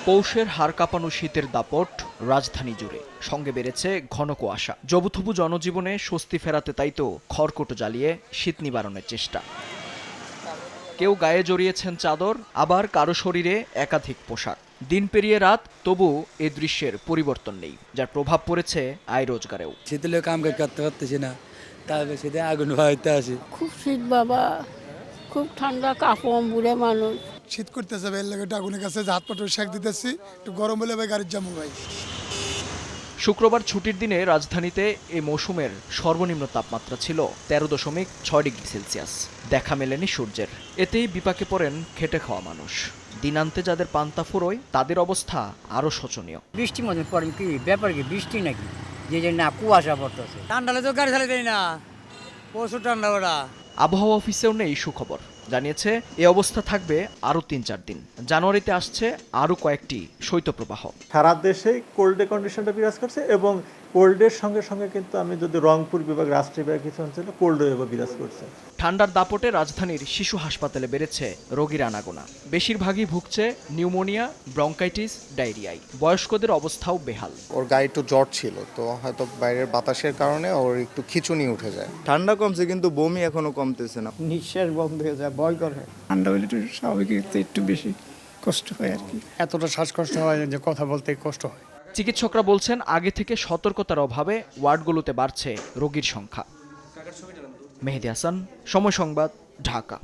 পৌষের হাড় কাঁপানো শীতের দাপট রাজধানী জুড়ে, সঙ্গে বেড়েছে ঘন কুয়াশা। জবুথবু জনজীবনে স্বস্তি ফেরাতে তাই তো খড়কুটো জ্বালিয়ে শীত নিবারণের চেষ্টা। কেউ গায়ে জড়িয়েছেন চাদর, আবার কারো শরীরে একাধিক পোশাক। দিন পেরিয়ে রাত, তবু এ দৃশ্যের পরিবর্তন নেই, যার প্রভাব পড়েছে আয় রোজগারেও। শীতলে কাম করতে পারতেছি না, তারপরে শীতে আগুন ভাইতে আসি। খুব শীত বাবা, খুব ঠান্ডা, কাপড় বুড়ে মানুষ। শীত করতেছে ভাই, লাগে আগুনের কাছে হাত পাটে শেক দিতেছি, একটু গরম হলে ভাই গাড়ির যাবো ভাই। শুক্রবার ছুটির দিনে রাজধানীতে এ মৌসুমের সর্বনিম্ন তাপমাত্রা ছিল 13.6 ডিগ্রি সেলসিয়াস। দেখা মেলেনি সূর্যের, এতেই বিপাকে পড়েন খেটে খাওয়া মানুষ। দিনান্তে যাদের পান্তা ফুরোয়, তাদের অবস্থা আরও শোচনীয়। বৃষ্টি মধ্যে পড়েন কি ব্যাপার, কি বৃষ্টি নাকি যে না কুয়াশা পড়তেছে। ঠান্ডালে তো গাড়ি চালাতে না, প্রচুর ঠান্ডা ওরা। আবহাওয়া অফিসেও নেই সুখবর, জানিয়েছে এ অবস্থা থাকবে আরও ৩-৪ দিন। জানুয়ারিতে আসছে আরও কয়েকটি শৈত্যপ্রবাহ। সারা দেশে কোল্ড ডে কন্ডিশনটা বিরাজ করছে, এবং কোল্ডের সঙ্গে সঙ্গে কিন্তু আমি যদি রংপুর বিভাগ, রাজশাহী বিভাগ কিছু অঞ্চলে কোল্ড ওয়েভও বিরাজ করছে। ঠান্ডার দাপটে রাজধানীর শিশু হাসপাতালে বেড়েছে রোগীর আনাগোনা। বেশিরভাগই ভুগছে নিউমোনিয়া, ব্রঙ্কাইটিস, ডায়রিয়ায়। বয়স্কদের অবস্থাও বেহাল। ওর গায়ে একটু জ্বর ছিল, তো হয়তো বাইরের বাতাসের কারণে ওর একটু খিঁচুনি উঠে যায়। ঠান্ডা কমছে কিন্তু বমি এখনো কমতেছে না। নিঃশ্বাস বন্ধ হয়ে যায়, ভয় করে। ঠান্ডা হলে একটু স্বাভাবিক একটু বেশি কষ্ট হয় আর কি। এতটা শ্বাসকষ্ট হয় যে কথা বলতে কষ্ট হয়। চিকিৎসকরা বলছেন, আগে থেকে সতর্কতার অভাবে ওয়ার্ডগুলোতে বাড়ছে রোগীর সংখ্যা। মেহেদী হাসান, সময় সংবাদ, ঢাকা।